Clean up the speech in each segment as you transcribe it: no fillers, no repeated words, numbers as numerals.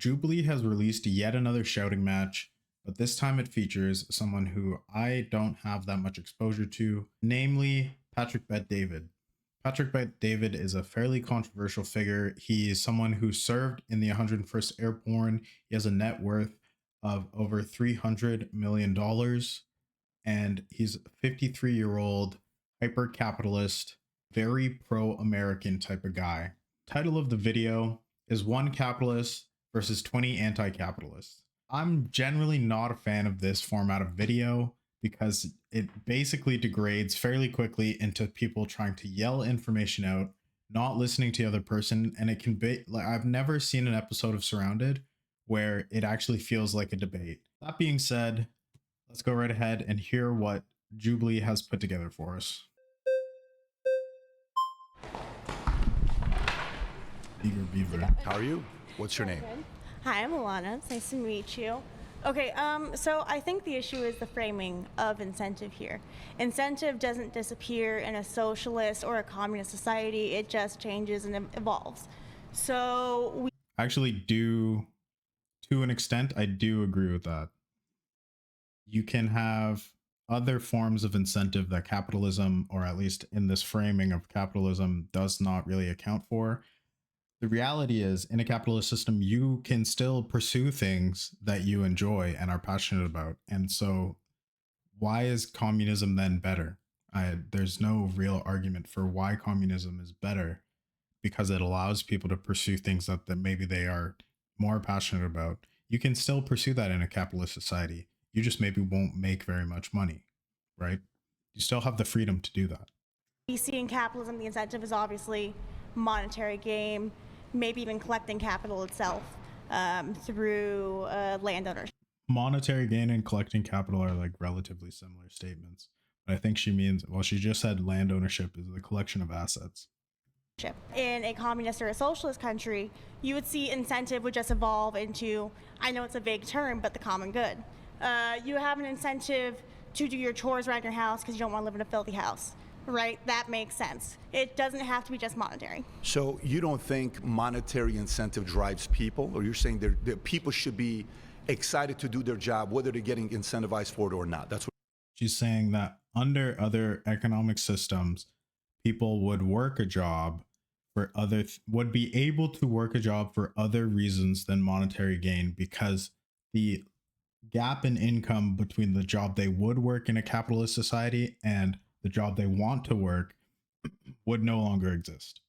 Jubilee has released yet another shouting match, but this time it features someone who I don't have that much exposure to, namely Patrick Bet-David. Patrick Bet-David is a fairly controversial figure. He is someone who served in the 101st Airborne. He has a net worth of over $300 million, and he's a 53-year-old hyper capitalist, very pro-American type of guy. Title of the video is One Capitalist versus 20 Anti-Capitalists. I'm generally not a fan of this format of video because it basically degrades fairly quickly into people trying to yell information out, not listening to the other person, and it can be like I've never seen an episode of Surrounded where it actually feels like a debate. That being said, let's go right ahead and hear what Jubilee has put together for us. Beaver. How are you? What's your name? Good. Hi, I'm Alana. It's nice to meet you. Okay, so I think the issue is the framing of incentive here. Incentive doesn't disappear in a socialist or a communist society. It just changes and evolves. So we Actually, to an extent, I do agree with that. You can have other forms of incentive that capitalism, or at least in this framing of capitalism, does not really account for. The reality is, in a capitalist system, you can still pursue things that you enjoy and are passionate about. And so why is communism then better? There's no real argument for why communism is better, because it allows people to pursue things that maybe they are more passionate about. You can still pursue that in a capitalist society. You just maybe won't make very much money, right? You still have the freedom to do that. see in capitalism, the incentive is obviously monetary gain, maybe even collecting capital itself through land ownership. Monetary gain and collecting capital are like relatively similar statements. But I think she means, well, she just said land ownership is the collection of assets. In a communist or a socialist country, you would see incentive would just evolve into, I know it's a vague term, but the common good. You have an incentive to do your chores around your house because you don't want to live in a filthy house, right? That makes sense. It doesn't have to be just monetary. So you don't think monetary incentive drives people, or you're saying that people should be excited to do their job, whether they're getting incentivized for it or not? That's what she's saying, that under other economic systems, people would work a job for would be able to work a job for other reasons than monetary gain, because the gap in income between the job they would work in a capitalist society and the job they want to work would no longer exist.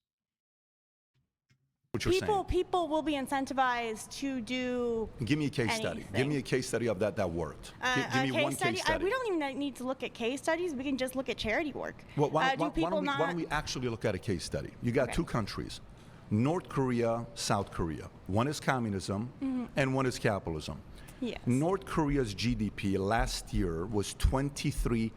what you're saying. People will be incentivized to do. Give me a case study. Give me a case study of that worked. Give me one case study. We don't even need to look at case studies. We can just look at charity work. Well, why don't we actually look at a case study? You got two countries, North Korea, South Korea. One is communism and one is capitalism. Yes. North Korea's GDP last year was $23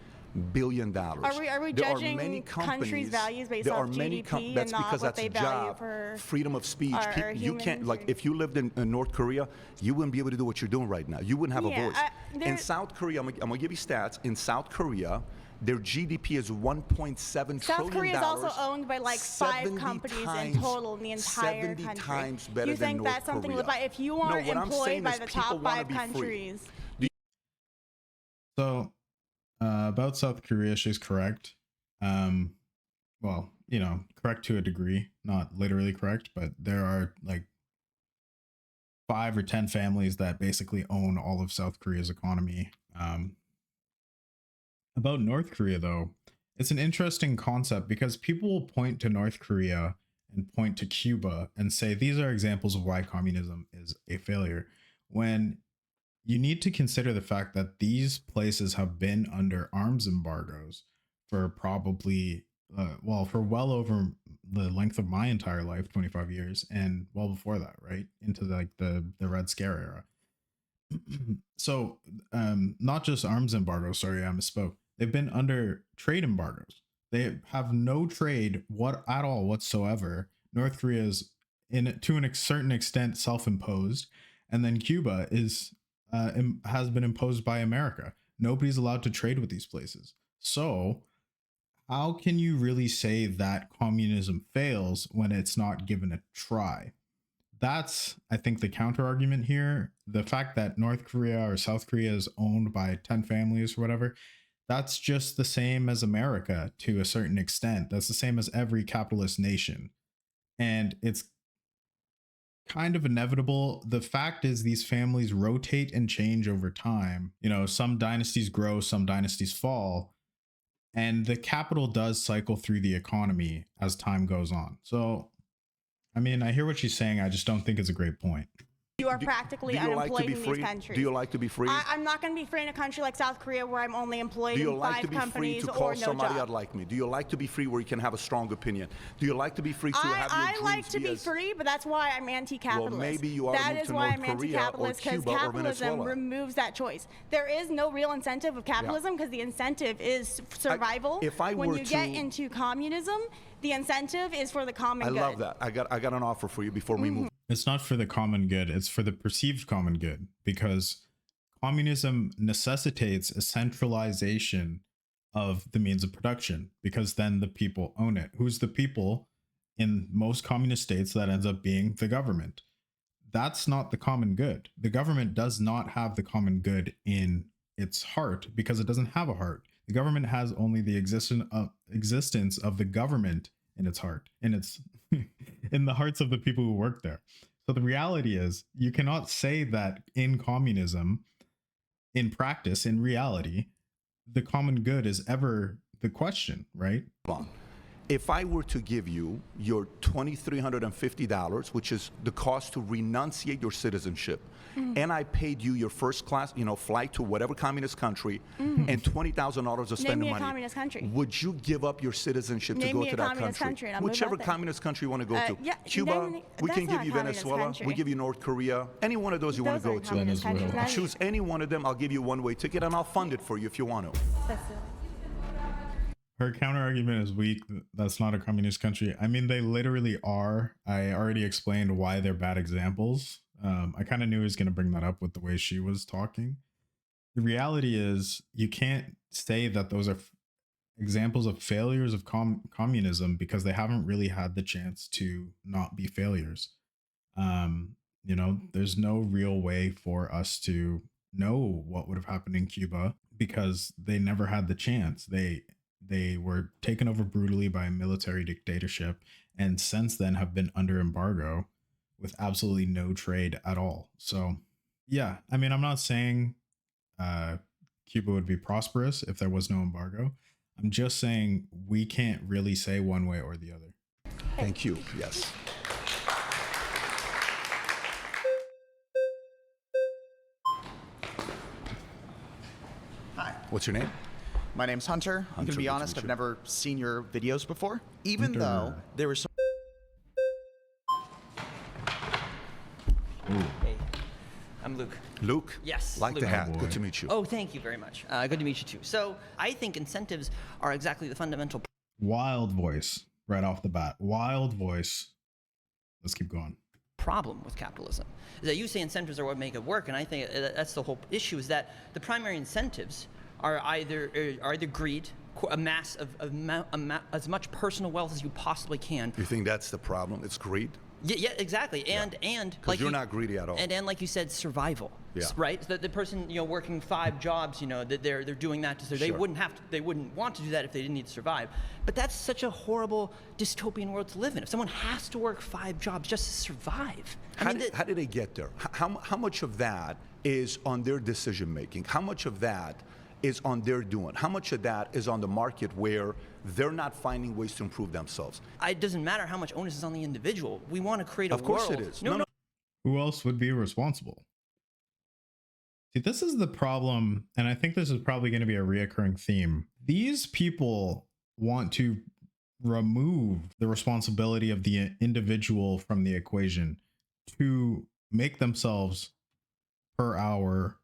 billion. Are we judging countries' values based off GDP that's and not because what that's they a value job, for freedom of speech. You can't, humans? like, if you lived in North Korea, you wouldn't be able to do what you're doing right now. You wouldn't have a voice. In South Korea, I'm gonna give you stats. In South Korea, their GDP is $1.7 trillion. South Korea is also owned by like 5 companies in total in the entire 70 country. times better you think than that's North something Korea. to buy if you are employed by the top 5 free. countries? So about South Korea, she's correct. Well, correct to a degree, not literally correct, but there are like 5 or 10 families that basically own all of South Korea's economy. About North Korea, though, it's an interesting concept because people will point to North Korea and point to Cuba and say these are examples of why communism is a failure, when you need to consider the fact that these places have been under arms embargoes for probably, for well over the length of my entire life, 25 years, and well before that, right? Into like the Red Scare era. So not just arms embargoes, sorry, I misspoke. They've been under trade embargoes. They have no trade at all whatsoever. North Korea is to a certain extent self-imposed, and then Cuba is has been imposed by America. Nobody's allowed to trade with these places. So how can you really say that communism fails when it's not given a try? That's, I think, the counter argument here. The fact that North Korea or South Korea is owned by 10 families or whatever, that's just the same as America to a certain extent. That's the same as every capitalist nation. And it's kind of inevitable. The fact is, these families rotate and change over time. You know, some dynasties grow, some dynasties fall, and the capital does cycle through the economy as time goes on. So, I mean, I hear what she's saying. I just don't think it's a great point. You are practically unemployed in these countries. Do you like to be free? I'm not going to be free in a country like South Korea where I'm only employed in 5 companies or no job. Do you like to be free to call somebody out like me? Do you like to be free where you can have a strong opinion? Do you like to be free to have your dreams? I like to be free, but that's why I'm anti-capitalist. Well, maybe you are That is why I'm anti-capitalist, because capitalism removes that choice. There is no real incentive of capitalism because the incentive is survival. When you get into communism, the incentive is for the common good. I love that. I got an offer for you before we move. It's not for the common good. It's for the perceived common good, because communism necessitates a centralization of the means of production, because then the people own it. Who's the people in most communist states? That ends up being the government. That's not the common good. The government does not have the common good in its heart because it doesn't have a heart. The government has only the existence of the government in its heart, in its in the hearts of the people who work there. So the reality is, you cannot say that in communism, in practice, in reality, the common good is ever the question, right? If I were to give you your $2,350, which is the cost to renunciate your citizenship, and I paid you your first class, flight to whatever communist country, and $20,000 of spending money, communist country. Would you give up your citizenship to go to that country? Whichever communist country you want to go to. Yeah, Cuba, we can give you Venezuela, we give you North Korea, any one of those you want to go to. Venezuela. Choose any one of them, I'll give you a one-way ticket, and I'll fund it for you if you want to. Her counter argument is weak. That's not a communist country. I mean, they literally are. I already explained why they're bad examples. I kind of knew he was going to bring that up with the way she was talking. The reality is, you can't say that those are examples of failures of communism because they haven't really had the chance to not be failures. There's no real way for us to know what would have happened in Cuba because they never had the chance. They were taken over brutally by a military dictatorship, and since then have been under embargo with absolutely no trade at all. So yeah, I mean, I'm not saying Cuba would be prosperous if there was no embargo. I'm just saying we can't really say one way or the other. Thank you. Yes. Hi. What's your name? My name's Hunter. I'm going to be honest, I've never seen your videos before, even though there was some... Hey, I'm Luke. Luke? Yes. Like Luke. the hat. Good to meet you. Oh, thank you very much. Good to meet you too. So I think incentives are exactly the fundamental... Wild voice right off the bat. Wild voice. Let's keep going. Problem with capitalism is that you say incentives are what make it work, and I think that's the whole issue, is that the primary incentives are either greed, amass as much personal wealth as you possibly can. You think that's the problem? It's greed? Yeah, exactly. And because you're not greedy at all. And like you said, survival. Yeah. Right. So the person working 5 jobs, that they're doing that to they wouldn't want to do that if they didn't need to survive. But that's such a horrible dystopian world to live in. If someone has to work 5 jobs just to survive, how did they get there? How much of that is on their decision making? How much of that is on their doing? How much of that is on the market where they're not finding ways to improve themselves? It doesn't matter how much onus is on the individual. We want to create a world. Of course it is. No. Who else would be responsible? See, this is the problem, and I think this is probably going to be a reoccurring theme. These people want to remove the responsibility of the individual from the equation to make themselves per hour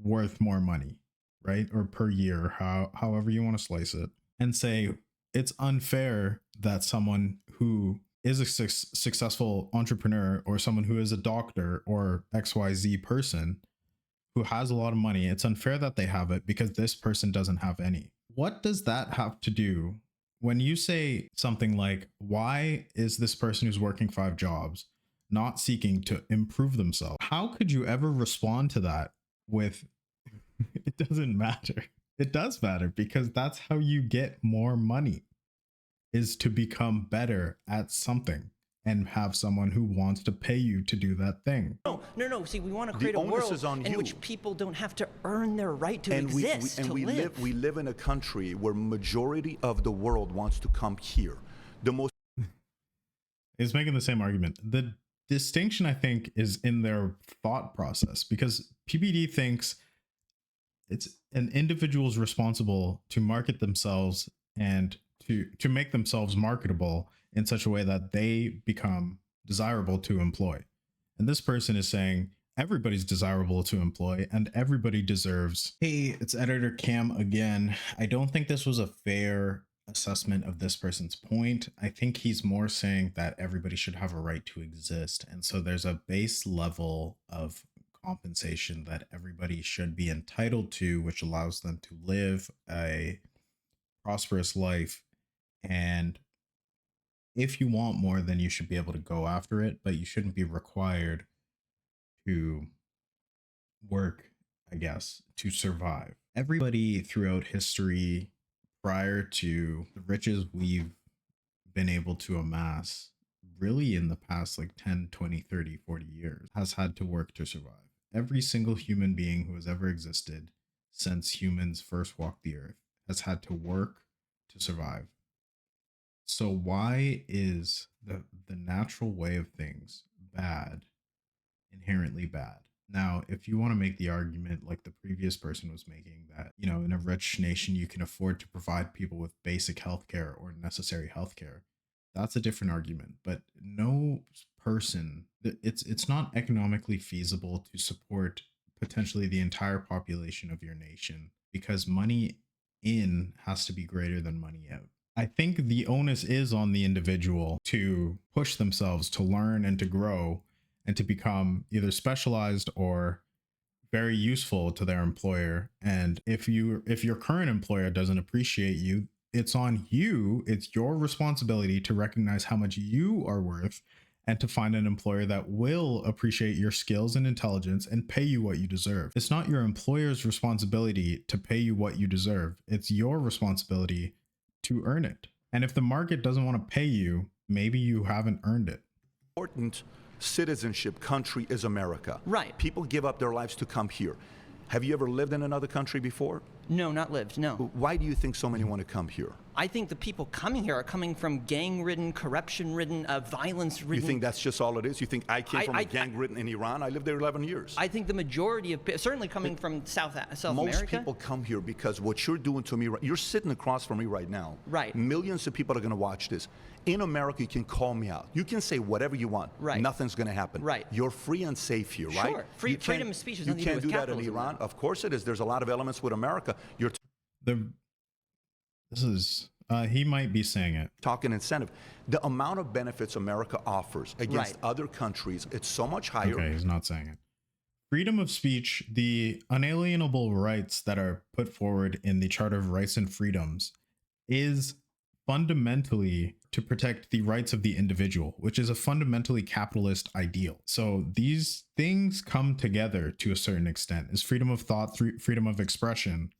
worth more money, right? Or per year, however you want to slice it, and say it's unfair that someone who is a successful entrepreneur or someone who is a doctor or XYZ person who has a lot of money, it's unfair that they have it because this person doesn't have any. What does that have to do when you say something like, why is this person who's working 5 jobs not seeking to improve themselves. How could you ever respond to that with, it doesn't matter? It does matter, because that's how you get more money, is to become better at something and have someone who wants to pay you to do that thing. No. See, we want to create a onus world is on in you. which people don't have to earn their right to And exist, to live. we live in a country where majority of the world wants to come here. The most Is making the same argument. The distinction, I think, is in their thought process, because PBD thinks it's an individual's responsible to market themselves and to make themselves marketable in such a way that they become desirable to employ. And this person is saying everybody's desirable to employ and everybody deserves. Hey, it's editor Cam again. I don't think this was a fair assessment of this person's point. I think he's more saying that everybody should have a right to exist. And so there's a base level of compensation that everybody should be entitled to, which allows them to live a prosperous life. And if you want more, then you should be able to go after it, but you shouldn't be required to work, I guess, to survive. Everybody throughout history, prior to the riches we've been able to amass, really in the past like 10, 20, 30, 40 years, has had to work to survive. Every single human being who has ever existed since humans first walked the earth has had to work to survive. So why is the natural way of things bad, inherently bad? Now, if you want to make the argument like the previous person was making, that, you know, in a rich nation, you can afford to provide people with basic healthcare or necessary healthcare, that's a different argument. But no person, it's not economically feasible to support potentially the entire population of your nation, because money in has to be greater than money out. I think the onus is on the individual to push themselves, to learn and to grow and to become either specialized or very useful to their employer. And if your current employer doesn't appreciate you, it's on you. It's your responsibility to recognize how much you are worth and to find an employer that will appreciate your skills and intelligence and pay you what you deserve. It's not your employer's responsibility to pay you what you deserve. It's your responsibility to earn it. And if the market doesn't want to pay you, maybe you haven't earned it. important citizenship country is America. Right. People give up their lives to come here. Have you ever lived in another country before? No, not lived, no. Why do you think so many want to come here? I think the people coming here are coming from gang-ridden, corruption-ridden, violence-ridden. You think that's just all it is? You think I came from a gang-ridden in Iran? I lived there 11 years. I think the majority of, certainly coming from South America. Most people come here because what you're doing to me, you're sitting across from me right now. Right. Millions of people are going to watch this. In America, you can call me out. You can say whatever you want. Right. Nothing's going to happen. Right. You're free and safe here, right? Sure. Freedom of speech has You nothing to do can't with do that in capitalism, Iran. though. Of course it is. There's a lot of elements with America. You're He might be saying it. talking incentive. The amount of benefits America offers against Right. other countries, it's so much higher. Okay, he's not saying it. Freedom of speech, the unalienable rights that are put forward in the Charter of Rights and Freedoms, is fundamentally to protect the rights of the individual, which is a fundamentally capitalist ideal. So these things come together to a certain extent. Is freedom of thought, freedom of expression.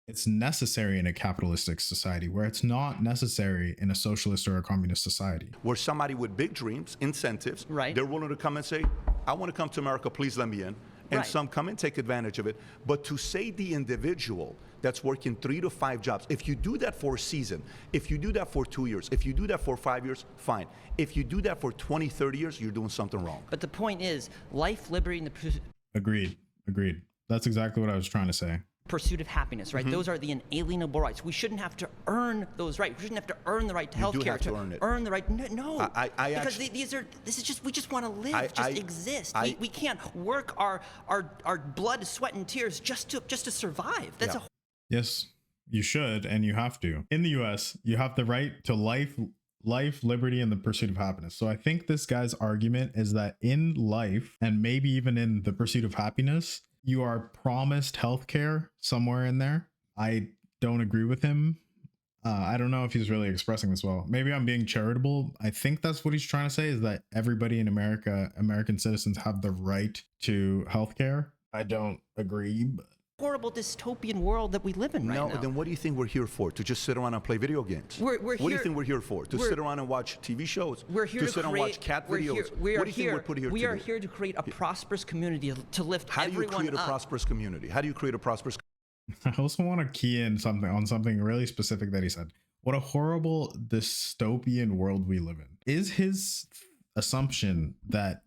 It's necessary in a capitalistic society, where it's not necessary in a socialist or a communist society. Where somebody with big dreams, incentives, Right. they're willing to come and say, I want to come to America, please let me in. And Right. some come and take advantage of it. But to say the individual that's working 3 to 5 jobs, if you do that for a season, if you do that for 2 years, if you do that for 5 years, fine. If you do that for 20, 30 years, you're doing something wrong. But the point is, life, liberty, and the Agreed. That's exactly what I was trying to say. pursuit of happiness, right? Those are the inalienable rights. We shouldn't have to earn those rights. We shouldn't have to earn the right to health do care. have to earn it. Earn the right. No, I because actually- this is just, we just want to live, I- exist. I- We can't work our blood, sweat, and tears just to survive. That's Yeah. Yes, you should, and you have to. In the US, you have the right to life, liberty, and the pursuit of happiness. So I think this guy's argument is that in life, and maybe even in the pursuit of happiness, you are promised healthcare somewhere in there. I don't agree with him I don't know if he's really expressing this well. Maybe I'm being charitable. I think that's what he's trying to say, is that everybody in America, American citizens, have the right to healthcare. I don't agree, but Horrible dystopian world that we live in right now. No, then what do you think we're here for? To just sit around and play video games? What do you think we're here for? To sit around and watch TV shows? We're here to sit and watch cat videos? We what are do you think we're put here we to are do? here to create a prosperous community to lift How do you everyone create a up. prosperous community? How do you create a prosperous I also want to key in something really specific that he said. What a horrible dystopian world we live in. Is his assumption that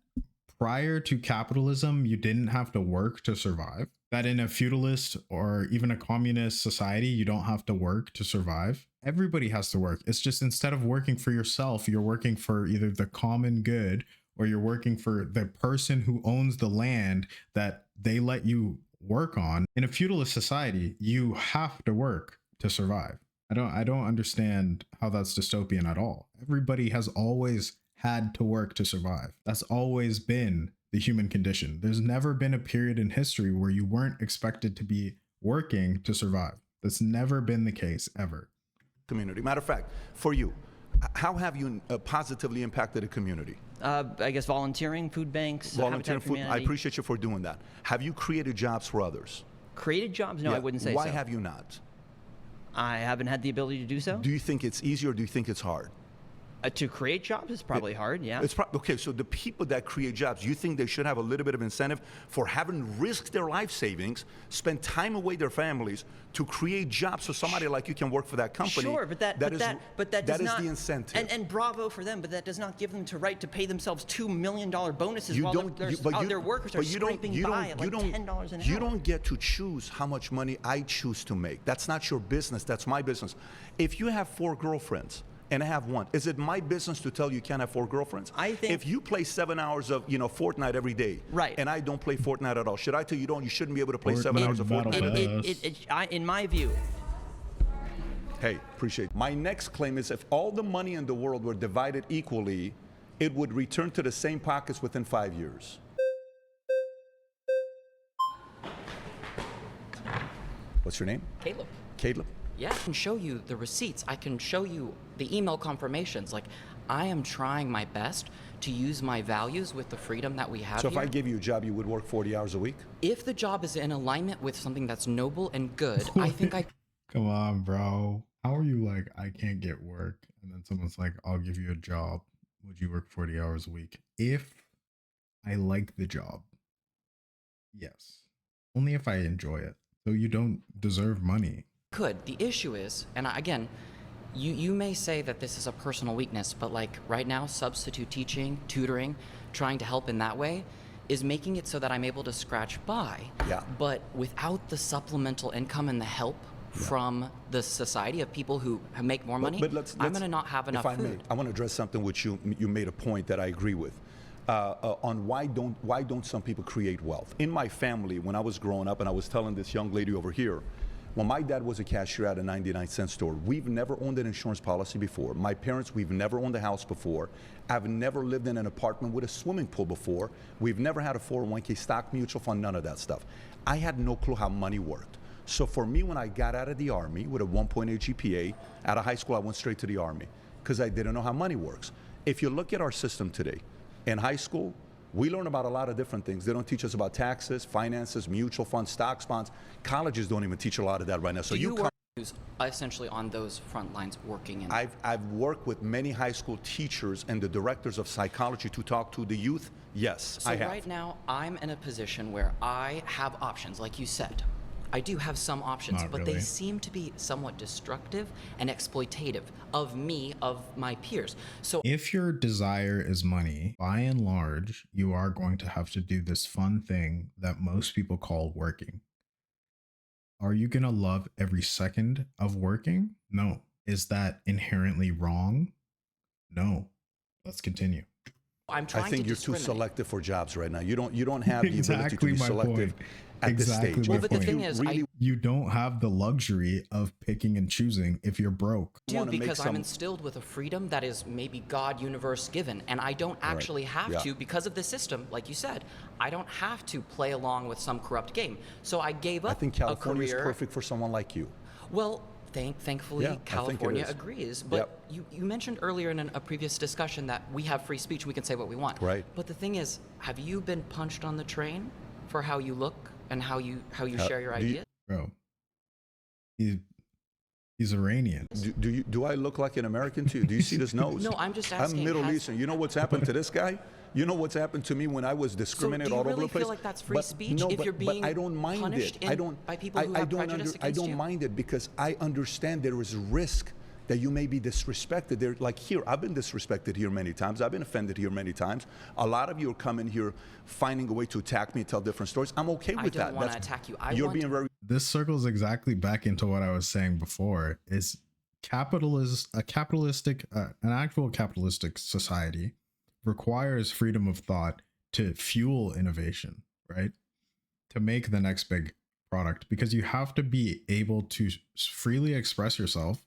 prior to capitalism, you didn't have to work to survive? That in a feudalist or even a communist society, you don't have to work to survive? Everybody has to work. It's just instead of working for yourself, you're working for either the common good or you're working for the person who owns the land that they let you work on. In a feudalist society, you have to work to survive. I don't understand how that's dystopian at all. Everybody has always had to work to survive. That's always been the human condition. There's never been a period in history where you weren't expected to be working to survive. That's never been the case, ever. community? Matter of fact, for you, how have you positively impacted a community? I guess volunteering, food banks, Volunteering Habitat for food. I Humanity. appreciate you for doing that. Have you created jobs for others? Created jobs? No, Yeah. I wouldn't say Why so. have you not? I haven't had the ability to do so. Do you think it's easy or do you think it's hard? To create jobs is probably hard, yeah. It's okay, so the people that create jobs, you think they should have a little bit of incentive for having risked their life savings, spend time away their families to create jobs so somebody like you can work for that company? Sure, but that is does not, the incentive. And bravo for them, but that does not give them the right to pay themselves $2 million bonuses while their workers are scraping by at like $10 an hour. You don't get to choose how much money I choose to make. That's not your business. That's my business. If you have 4 girlfriends and I have 1, is it my business to tell you can't have 4 girlfriends? I think if you play 7 hours of Fortnite every day, right, and I don't play Fortnite at all, should I tell you you shouldn't be able to play 7 hours of Fortnite? In my view. Hey, appreciate it. My next claim is if all the money in the world were divided equally, it would return to the same pockets within 5 years. What's your name? Caleb. Caleb. Yeah, I can show you the receipts. I can show you the email confirmations. Like, I am trying my best to use my values with the freedom that we have So here. if I gave you a job, you would work 40 hours a week? If the job is in alignment with something that's noble and good, I think I... Come on, bro. How are you like, I can't get work? And then someone's like, I'll give you a job. Would you work 40 hours a week? If I like the job, yes. Only if I enjoy it. So you don't deserve money. could. The issue is, and again, you may say that this is a personal weakness, but like right now, substitute teaching, tutoring, trying to help in that way is making it so that I'm able to scratch by. Yeah. But without the supplemental income and the help from the society of people who make more money, I'm going to not have enough food. I want to address something which you made a point that I agree with. On why don't some people create wealth? In my family, when I was growing up, and I was telling this young lady over here, when my dad was a cashier at a 99-cent store, we've never owned an insurance policy before. My parents, we've never owned a house before. I've never lived in an apartment with a swimming pool before. We've never had a 401k, stock, mutual fund, none of that stuff. I had no clue how money worked. So for me, when I got out of the Army with a 1.8 GPA, out of high school, I went straight to the Army because I didn't know how money works. If you look at our system today, in high school, we learn about a lot of different things. They don't teach us about taxes, finances, mutual funds, stocks, bonds. Colleges don't even teach a lot of that right now. So you work who's essentially on those front lines working in. I've worked with many high school teachers and the directors of psychology to talk to the youth. Yes, so I have. Right now, I'm in a position where I have options, like you said. I do have some options, Not but really. they seem to be somewhat destructive and exploitative of me, of my peers. So If your desire is money, by and large, you are going to have to do this fun thing that most people call working. Are you going to love every second of working? No. Is that inherently wrong? No. Let's continue. I'm trying I think to you're too discriminate. selective for jobs right now. You don't have the ability to Exactly be my selective point. at this Exactly stage. my Well, but the point. thing is, You don't have the luxury of picking and choosing if you're broke. do wanna make because I'm some- instilled with a freedom that is maybe God universe given, and I don't actually have Yeah. to because of the system. Like you said, I don't have to play along with some corrupt game. So I gave up I think California a is career. perfect for someone like you. Well, Thankfully, Yeah, I think it California is. agrees. But you mentioned earlier in a previous discussion that we have free speech, we can say what we want. Right. But the thing is, have you been punched on the train for how you look and how you share your do you- ideas? Bro, he's Iranian. Do I look like an American to you? Do you see this nose? No, I'm just asking. I'm Middle Eastern. You know what's happened to this guy? You know what's happened to me when I was discriminated do you all over really the place? feel like that's free speech no, if you're being but I don't mind punished it. I don't. by people who have prejudice I against don't you? mind it because I understand there is a risk that you may be disrespected. There, like here, I've been disrespected here many times. I've been offended here many times. A lot of you are coming here finding a way to attack me and tell different stories. I'm okay with that. I don't want to attack you. You're being very. This circles exactly back into what I was saying before. Is an actual capitalistic society requires freedom of thought to fuel innovation, right? To make the next big product, because you have to be able to freely express yourself,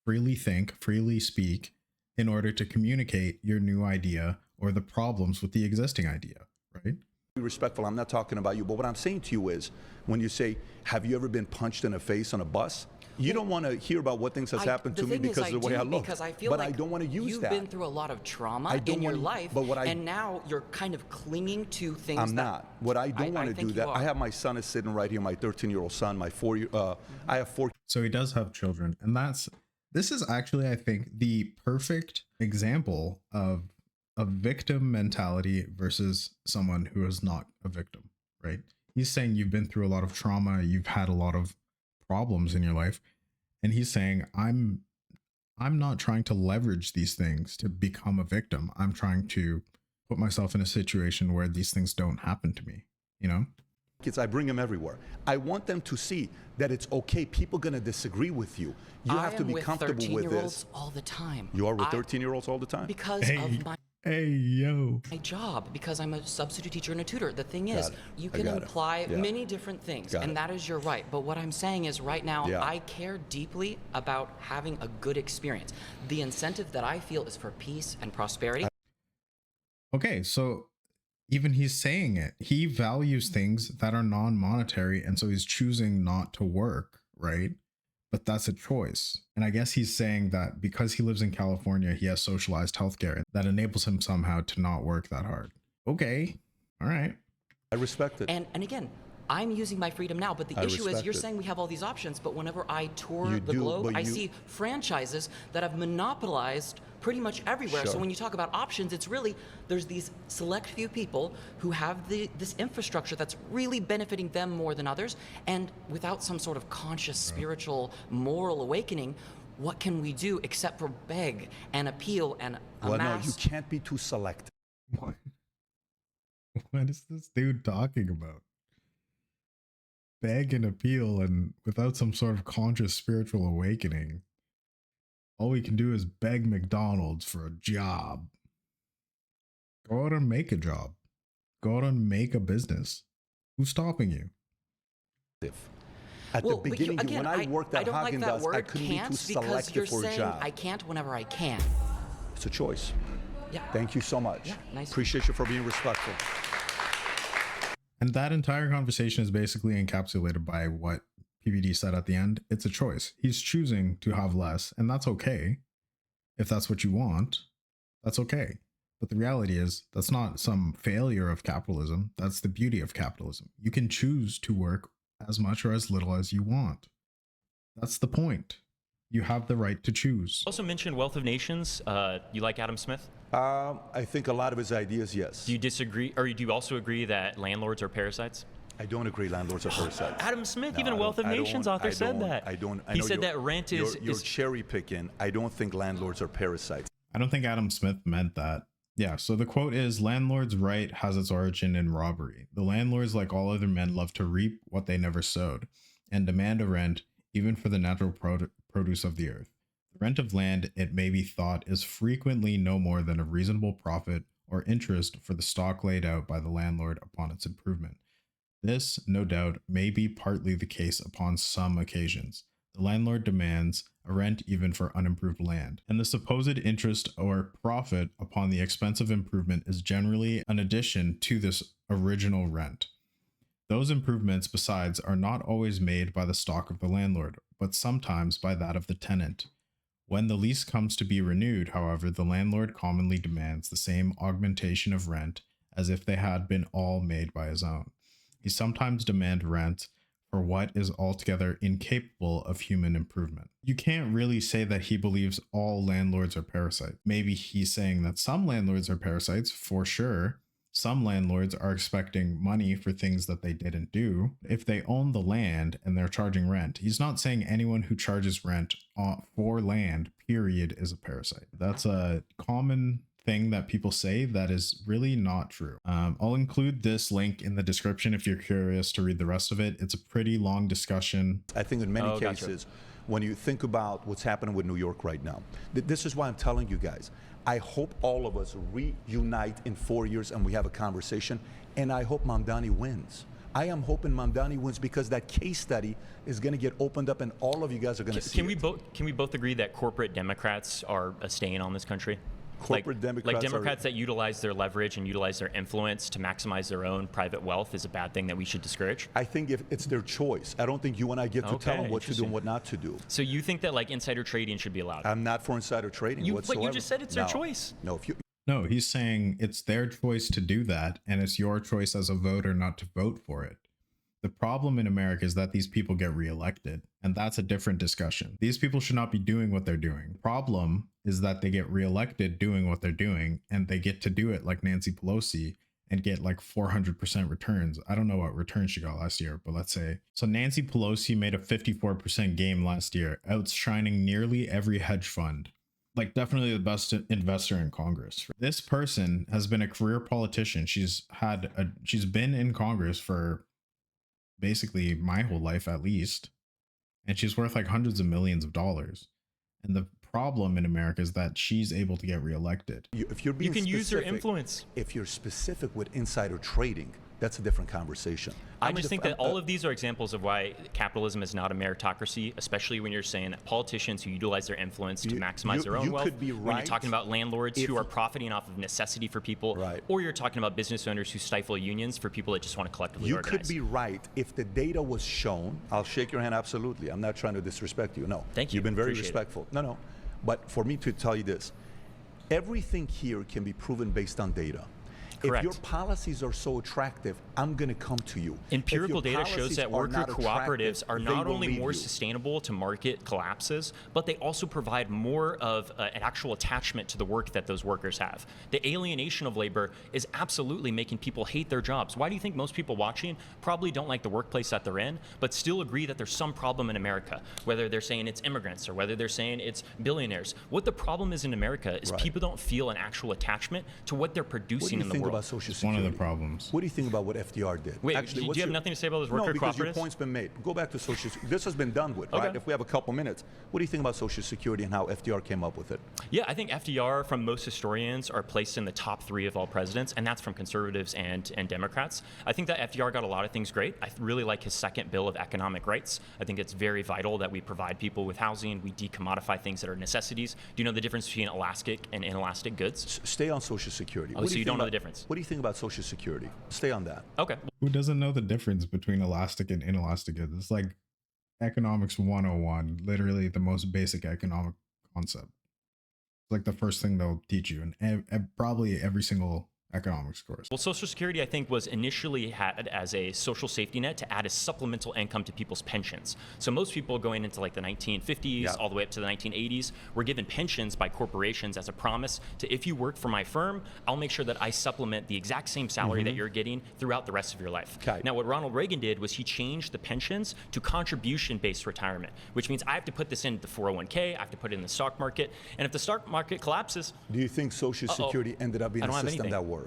freely think, freely speak in order to communicate your new idea or the problems with the existing idea, right? Respectful. I'm not talking about you, but what I'm saying to you is when you say, have you ever been punched in the face on a bus? You don't want to hear about what things has happened to me because of the way I look. Because I feel but like I don't want to use you've that. been through a lot of trauma I don't in your wanna- life, but what I- and now you're kind of clinging to things I'm that not. What I don't want to think do you that. are. I have my son is sitting right here, my 13-year-old son, my 4-year. I have 4 So he does have children, and this is actually, I think, the perfect example of a victim mentality versus someone who is not a victim, right? He's saying you've been through a lot of trauma, you've had a lot of problems in your life, and he's saying I'm not trying to leverage these things to become a victim. I'm trying to put myself in a situation where these things don't happen to me, you know? kids. I bring them everywhere. I want them to see that it's okay. People are going to disagree with you. You have to be comfortable with this. all the time. You are with 13-year-olds all the time? Because of my Hey, yo. job, because I'm a substitute teacher and a tutor. The thing is, Got it. you I can got it. imply Yeah. many different things, Got and it. that is your right. But what I'm saying is right now, Yeah. I care deeply about having a good experience. The incentive that I feel is for peace and prosperity. Okay, so even he's saying it. He values things that are non-monetary, and so he's choosing not to work, right? But that's a choice. And I guess he's saying that because he lives in California, he has socialized healthcare that enables him somehow to not work that hard. Okay. All right. I respect it. And again, I'm using my freedom now, but the I issue is respect you're it. saying we have all these options, but whenever I tour You the do, globe, but I you- see franchises that have monopolized pretty much everywhere. So Sure. when you talk about options, it's really, there's these select few people who have this infrastructure that's really benefiting them more than others. And without some sort of conscious, spiritual, moral awakening, what can we do except for beg and appeal and Well, no, amass? you can't be too selective. What? What is this dude talking about? Beg and appeal, and without some sort of conscious spiritual awakening, all we can do is beg McDonald's for a job. Go out and make a job. Go out and make a business. Who's stopping you? At Well, the but beginning, again, when I worked at don't like that Haagen-Dazs, word I couldn't be too can't because selective you're for a saying job. I can't whenever I can. It's a choice. Yeah. Thank you so much. Yeah, nice. Appreciate you for being respectful. And that entire conversation is basically encapsulated by what PBD said at the end. It's a choice. He's choosing to have less, and that's okay. If that's what you want, that's okay. But the reality is, that's not some failure of capitalism. That's the beauty of capitalism. You can choose to work as much or as little as you want. That's the point. You have the right to choose. Also mentioned Wealth of Nations. You like Adam Smith? I think a lot of his ideas, yes. Do you disagree, or do you also agree that landlords are parasites? I don't agree landlords are parasites. Adam Smith, No, even I a Wealth of don't- I Nations don't- author, I said don't- that. I don't. I He know said you're- that rent you're is cherry picking. I don't think landlords are parasites. I don't think Adam Smith meant that. Yeah, so the quote is, landlord's right has its origin in robbery. The landlords, like all other men, love to reap what they never sowed and demand a rent, even for the natural produce of the earth. The rent of land, it may be thought, is frequently no more than a reasonable profit or interest for the stock laid out by the landlord upon its improvement. This, no doubt, may be partly the case upon some occasions. The landlord demands a rent even for unimproved land, and the supposed interest or profit upon the expense of improvement is generally an addition to this original rent. Those improvements, besides, are not always made by the stock of the landlord, but sometimes by that of the tenant. When the lease comes to be renewed, however, the landlord commonly demands the same augmentation of rent as if they had been all made by his own. He sometimes demands rent for what is altogether incapable of human improvement. You can't really say that he believes all landlords are parasites. Maybe he's saying that some landlords are parasites, for sure. Some landlords are expecting money for things that they didn't do. If they own the land and they're charging rent, he's not saying anyone who charges rent for land, period, is a parasite. That's a common thing that people say that is really not true. I'll include this link in the description if you're curious to read the rest of it. It's a pretty long discussion. I think in many cases, when you think about what's happening with New York right now, this is why I'm telling you guys, I hope all of us reunite in 4 years and we have a conversation, and I hope Mamdani wins. I am hoping Mamdani wins because that case study is going to get opened up and all of you guys are going to see it. Can we both agree that corporate Democrats are a stain on this country? Democrats that utilize their leverage and utilize their influence to maximize their own private wealth is a bad thing that we should discourage? I think if it's their choice. I don't think you and I get to tell them what to do and what not to do. So you think that like insider trading should be allowed? I'm not for insider trading whatsoever. But you just said it's their choice. No, he's saying it's their choice to do that, and it's your choice as a voter not to vote for it. The problem in America is that these people get reelected, and that's a different discussion. These people should not be doing what they're doing. The problem is that they get reelected doing what they're doing, and they get to do it like Nancy Pelosi and get like 400% returns. I don't know what returns she got last year, but let's say. So Nancy Pelosi made a 54% gain last year, outshining nearly every hedge fund. Like definitely the best investor in Congress. This person has been a career politician. She's been in Congress for basically my whole life at least, and she's worth like hundreds of millions of dollars. And the problem in America is that she's able to get reelected. If you're being you can specific, use your influence. If you're specific with insider trading, that's a different conversation. I just think that all of these are examples of why capitalism is not a meritocracy, especially when you're saying that politicians who utilize their influence to maximize their own wealth. Could be right. When you're talking about landlords who are profiting off of necessity for people, or you're talking about business owners who stifle unions for people that just want to collectively organize. You could be right if the data was shown. I'll shake your hand, absolutely. I'm not trying to disrespect you. No. Thank you. You've been very respectful. No. But for me to tell you this, everything here can be proven based on data. Correct. If your policies are so attractive, I'm going to come to you. Empirical data shows that worker cooperatives are not only more sustainable to market collapses, but they also provide more of an actual attachment to the work that those workers have. The alienation of labor is absolutely making people hate their jobs. Why do you think most people watching probably don't like the workplace that they're in, but still agree that there's some problem in America, whether they're saying it's immigrants or whether they're saying it's billionaires? What the problem is in America is people don't feel an actual attachment to what they're producing in the world. About Social Security? One of the problems. What do you think about what FDR did? Wait, do you have nothing to say about those worker cooperatives? No, because your point's been made. Go back to Social Security. This has been done with, right? If we have a couple minutes. What do you think about Social Security and how FDR came up with it? Yeah, I think FDR, from most historians, are placed in the top 3 of all presidents, and that's from conservatives and Democrats. I think that FDR got a lot of things great. I really like his second bill of economic rights. I think it's very vital that we provide people with housing, we decommodify things that are necessities. Do you know the difference between elastic and inelastic goods? Stay on Social Security. Oh, so you don't know the difference? What do you think about Social Security? Stay on that. Okay. Who doesn't know the difference between elastic and inelastic goods? It's like economics 101, literally the most basic economic concept. It's like the first thing they'll teach you in probably every single economics course. Well, Social Security, I think, was initially had as a social safety net to add a supplemental income to people's pensions. So most people going into like the 1950s all the way up to the 1980s were given pensions by corporations as a promise to, if you work for my firm, I'll make sure that I supplement the exact same salary that you're getting throughout the rest of your life. Now, what Ronald Reagan did was he changed the pensions to contribution-based retirement, which means I have to put this in the 401k, I have to put it in the stock market, and if the stock market collapses... Do you think Social Security ended up being a system that worked?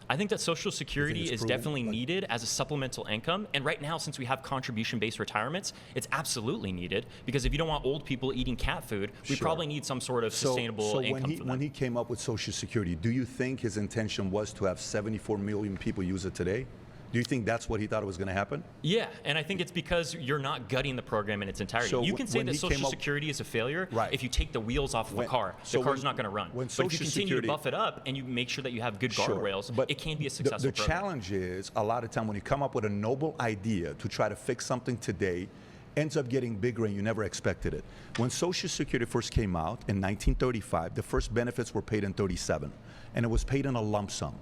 I think that Social Security is definitely needed as a supplemental income. And right now, since we have contribution-based retirements, it's absolutely needed, because if you don't want old people eating cat food, we probably need some sort of sustainable income for them. When he came up with Social Security, do you think his intention was to have 74 million people use it today? Do you think that's what he thought was going to happen? Yeah, and I think it's because you're not gutting the program in its entirety. So you can say that Social Security is a failure if you take the wheels off of a car. The car's not going to run. But if you continue to buff it up and you make sure that you have good guardrails, it can be a successful program. The challenge is, a lot of time when you come up with a noble idea to try to fix something today, ends up getting bigger and you never expected it. When Social Security first came out in 1935, the first benefits were paid in 37, and it was paid in a lump sum.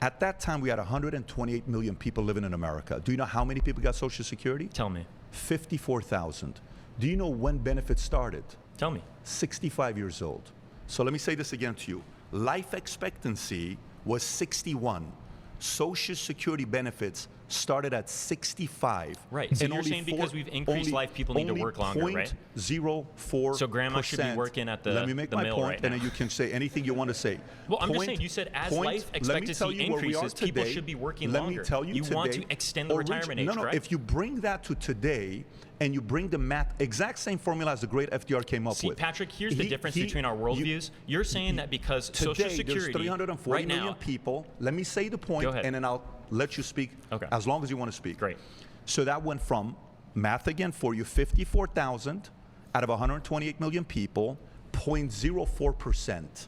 At that time, we had 128 million people living in America. Do you know how many people got Social Security? Tell me. 54,000. Do you know when benefits started? Tell me. 65 years old. So let me say this again to you. Life expectancy was 61. Social Security benefits started at 65. Right. So you're saying because we've increased life, people need to work longer, right? 0.04%. So grandma should be working at the Let me make the my mill point, right and now. then you can say anything you want to say. Well, I'm just saying, you said as life expectancy increases, people should be working longer. Let me tell you want to extend the retirement age, No, correct? if you bring that to today, and you bring the math, exact same formula as the great FDR came up See, with. Patrick, here's the difference between our worldviews. You're saying that because today, Social Security, there's 340 right million now, people. Let me say the point, Go ahead. and then I'll let you speak as long as you want to speak. Great. So that went from, math again for you, 54,000 out of 128 million people, 0.04%.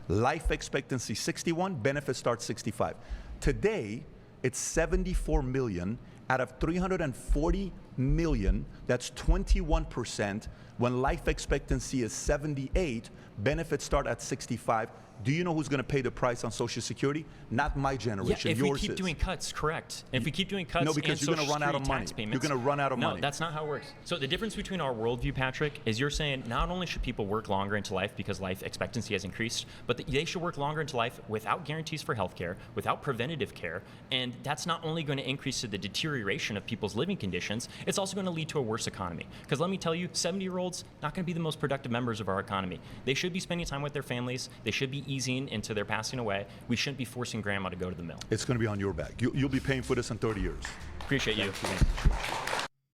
Life expectancy 61, benefits start 65. Today, it's 74 million out of 340 million, that's 21%. When life expectancy is 78, benefits start at 65. Do you know who's going to pay the price on Social Security? Not my generation. Yeah, if yours we keep is. doing cuts, correct. If we keep doing cuts, No, because and you're going to Social run out of Security money. tax payments, You're going to run out of money. No, that's not how it works. So the difference between our worldview, Patrick, is you're saying not only should people work longer into life because life expectancy has increased, but that they should work longer into life without guarantees for health care, without preventative care, and that's not only going to increase to the deterioration of people's living conditions, it's also going to lead to a worse economy. Because let me tell you, 70-year-olds not going to be the most productive members of our economy. They should be spending time with their families. They should be easing into their passing away. We shouldn't be forcing grandma to go to the mill. It's going to be on your back. You'll be paying for this in 30 years. Appreciate you.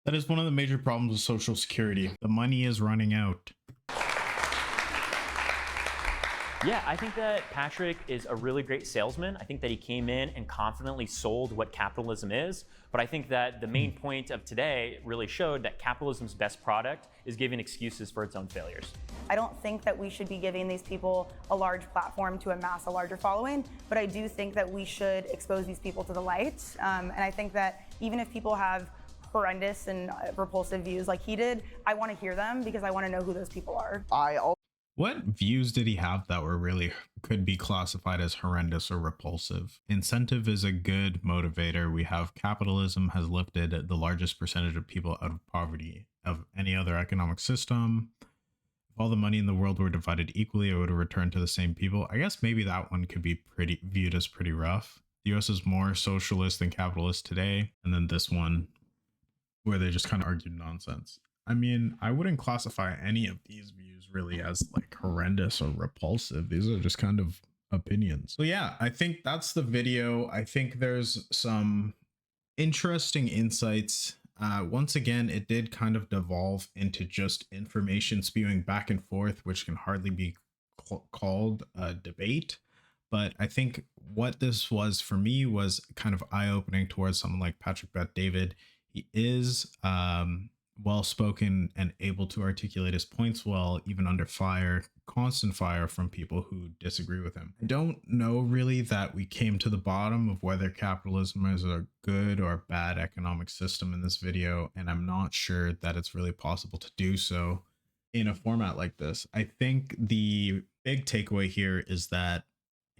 That is one of the major problems with Social Security. The money is running out. Yeah, I think that Patrick is a really great salesman. I think that he came in and confidently sold what capitalism is. But I think that the main point of today really showed that capitalism's best product is giving excuses for its own failures. I don't think that we should be giving these people a large platform to amass a larger following, but I do think that we should expose these people to the light. And I think that even if people have horrendous and repulsive views like he did, I want to hear them because I want to know who those people are. What views did he have that were really could be classified as horrendous or repulsive? Incentive is a good motivator. We have capitalism has lifted the largest percentage of people out of poverty of any other economic system. If all the money in the world were divided equally, it would have returned to the same people. I guess maybe that one could be pretty viewed as pretty rough. The US is more socialist than capitalist today. And then this one where they just kind of argued nonsense. I mean, I wouldn't classify any of these views really as like horrendous or repulsive. These are just kind of opinions. So yeah, I think that's the video. I think there's some interesting insights. Once again, it did kind of devolve into just information spewing back and forth, which can hardly be called a debate. But I think what this was for me was kind of eye-opening towards someone like Patrick Bet-David. He is well-spoken and able to articulate his points well, even under fire, constant fire from people who disagree with him. I don't know really that we came to the bottom of whether capitalism is a good or bad economic system in this video, and I'm not sure that it's really possible to do so in a format like this. I think the big takeaway here is that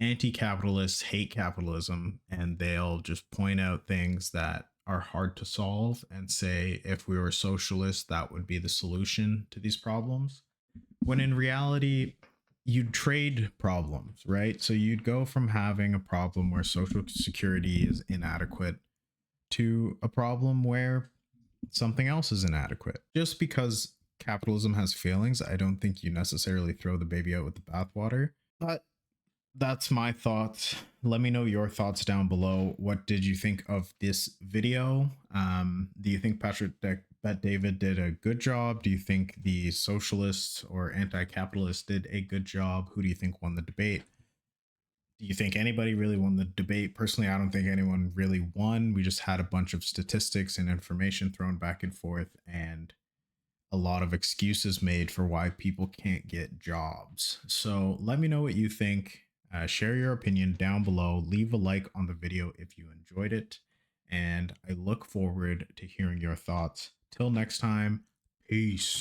anti-capitalists hate capitalism, and they'll just point out things that are hard to solve and say, if we were socialists, that would be the solution to these problems. When in reality, you'd trade problems, right? So you'd go from having a problem where Social Security is inadequate to a problem where something else is inadequate. Just because capitalism has failings, I don't think you necessarily throw the baby out with the bathwater. But that's my thoughts. Let me know your thoughts down below. What did you think of this video? Do you think Patrick Bet-David did a good job? Do you think the socialists or anti-capitalists did a good job? Who do you think won the debate? Do you think anybody really won the debate? Personally, I don't think anyone really won. We just had a bunch of statistics and information thrown back and forth, and a lot of excuses made for why people can't get jobs. So let me know what you think. Share your opinion down below. Leave a like on the video if you enjoyed it. And I look forward to hearing your thoughts. Till next time, peace.